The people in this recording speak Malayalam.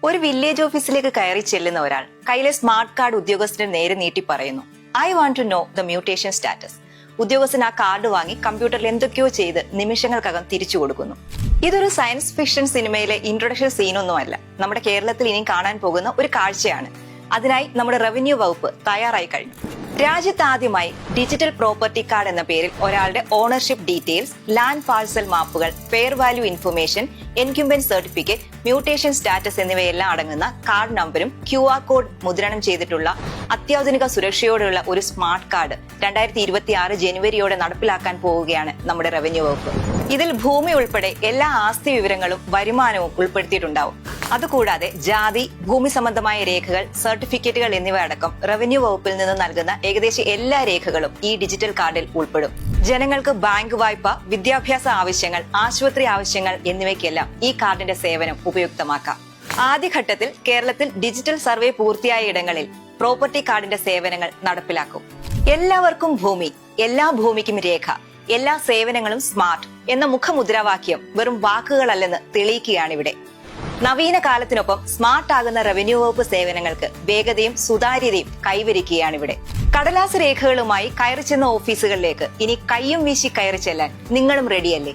ഒരു വില്ലേജ് ഓഫീസിലേക്ക് കയറി ചെല്ലുന്ന ഒരാൾ കയ്യിലെ സ്മാർട്ട് കാർഡ് ഉദ്യോഗസ്ഥന് നേരെ നീട്ടി പറയുന്നു, I want to know the mutation status. ഉദ്യോഗസ്ഥൻ ആ കാർഡ് വാങ്ങി കമ്പ്യൂട്ടറിൽ എന്തൊക്കെയോ ചെയ്ത് നിമിഷങ്ങൾക്കകം തിരിച്ചു കൊടുക്കുന്നു. ഇതൊരു സയൻസ് ഫിക്ഷൻ സിനിമയിലെ ഇൻട്രൊഡക്ഷൻ സീനൊന്നുമല്ല, നമ്മുടെ കേരളത്തിൽ ഇനിയും കാണാൻ പോകുന്ന ഒരു കാഴ്ചയാണ്. അതിനായി നമ്മുടെ റവന്യൂ വകുപ്പ് തയ്യാറായി കഴിഞ്ഞു. രാജ്യത്ത് ആദ്യമായി ഡിജിറ്റൽ പ്രോപ്പർട്ടി കാർഡ് എന്ന പേരിൽ ഒരാളുടെ ഓണർഷിപ്പ് ഡീറ്റെയിൽസ്, ലാൻഡ് പാഴ്സൽ മാപ്പുകൾ, fair value information, encumbrance certificate, mutation status എന്നിവയെല്ലാം അടങ്ങുന്ന കാർഡ് നമ്പരും QR കോഡ് മുദ്രണം ചെയ്തിട്ടുള്ള അത്യാധുനിക സുരക്ഷയോടെയുള്ള ഒരു സ്മാർട്ട് കാർഡ് 2026 ജനുവരിയോടെ നടപ്പിലാക്കാൻ പോവുകയാണ് നമ്മുടെ റവന്യൂ വകുപ്പ്. ഇതിൽ ഭൂമി ഉൾപ്പെടെ എല്ലാ ആസ്തി വിവരങ്ങളും വരുമാനവും ഉൾപ്പെടുത്തിയിട്ടുണ്ടാവും. അതുകൂടാതെ ജാതി, ഭൂമി സംബന്ധമായ രേഖകൾ, സർട്ടിഫിക്കറ്റുകൾ എന്നിവ അടക്കം റവന്യൂ വകുപ്പിൽ നിന്ന് നൽകുന്ന ഏകദേശം എല്ലാ രേഖകളും ഈ ഡിജിറ്റൽ കാർഡിൽ ഉൾപ്പെടും. ജനങ്ങൾക്ക് ബാങ്ക് വായ്പ, വിദ്യാഭ്യാസ ആവശ്യങ്ങൾ, ആശുപത്രി ആവശ്യങ്ങൾ എന്നിവയ്ക്കെല്ലാം ഈ കാർഡിന്റെ സേവനം ഉപയുക്തമാക്കാം. ആദ്യഘട്ടത്തിൽ കേരളത്തിൽ ഡിജിറ്റൽ സർവേ പൂർത്തിയായ ഇടങ്ങളിൽ പ്രോപ്പർട്ടി കാർഡിന്റെ സേവനങ്ങൾ നടപ്പിലാക്കും. എല്ലാവർക്കും ഭൂമി, എല്ലാ ഭൂമിക്കും രേഖ, എല്ലാ സേവനങ്ങളും സ്മാർട്ട് എന്ന മുഖമുദ്രാവാക്യം വെറും വാക്കുകളല്ലെന്ന് തെളിയിക്കുകയാണിവിടെ. നവീന കാലത്തിനൊപ്പം സ്മാർട്ട് ആകുന്ന റവന്യൂ വകുപ്പ് സേവനങ്ങൾക്ക് വേഗതയും സുതാര്യതയും കൈവരിക്കുകയാണിവിടെ. കടലാസ് രേഖകളുമായി കയറി ചെന്ന ഓഫീസുകളിലേക്ക് ഇനി കയ്യും വീശി കയറി ചെല്ലാൻ നിങ്ങളും റെഡിയല്ലേ?